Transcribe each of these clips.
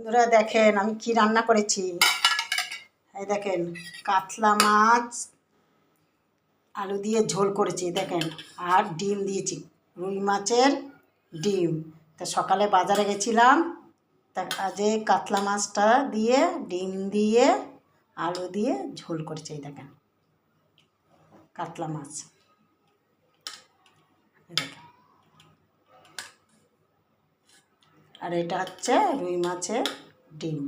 বন্ধুরা দেখেন আমি কি রান্না করেছি। এই দেখেন কাতলা মাছ আলু দিয়ে ঝোল করেছি দেখেন, আর ডিম দিয়েছি, রুই মাছের ডিম। তা সকালে বাজারে গেছিলাম, তা আজকে কাতলা মাছটা দিয়ে ডিম দিয়ে আলু দিয়ে ঝোল করেছি। এই দেখেন কাতলা মাছ, দেখেন। আর এটা হচ্ছে রুই মাছের ডিম।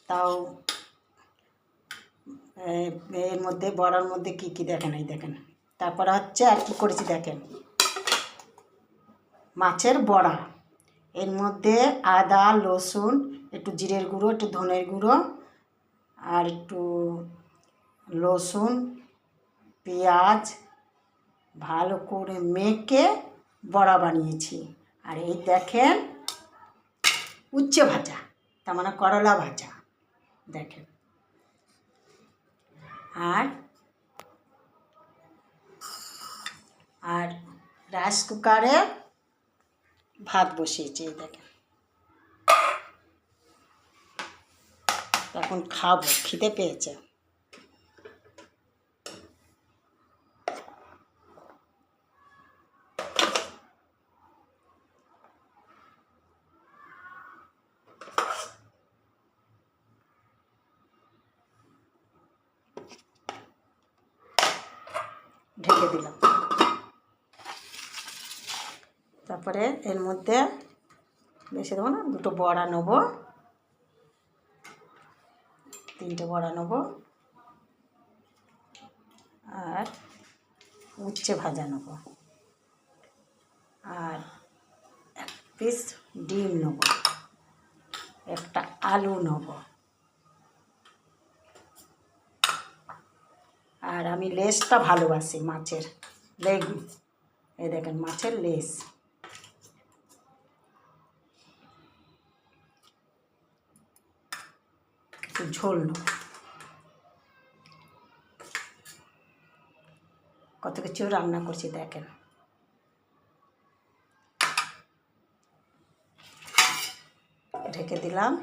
তাও এর মধ্যে বড়ার মধ্যে কি কি দেখেন, এই দেখেন। তারপরে হচ্ছে আর কি করেছি দেখেন, মাছের বড়া। এর মধ্যে আদা রসুন, একটু জিরের গুঁড়ো, একটু ধনের গুঁড়ো, আর একটু রসুন পেঁয়াজ ভালো করে মেখে বড়া বানিয়েছি। আর এই দেখেন উচ্ছে ভাজা, তার মানে করলা ভাজা দেখেন। আর রাইস কুকারে ভাত বসিয়েছি, এই দেখেন। এখন খাবো, খিদে পেয়েছে। ঢেকে দিলাম। তারপরে এর মধ্যে বেশি দেবো না, দুটো বড়া নেবো, তিনটে বড়া নেবো, আর উচ্ছে ভাজা নেবো, আর এক পিস ডিম নেবো, একটা আলু নেবো। আর আমি লেসটা ভালোবাসি, মাছের লেগ। এই দেখেন মাছের লেস। একটু ঝোল নেব, কত কিছু রান্না করছি দেখেন। ঢেকে দিলাম।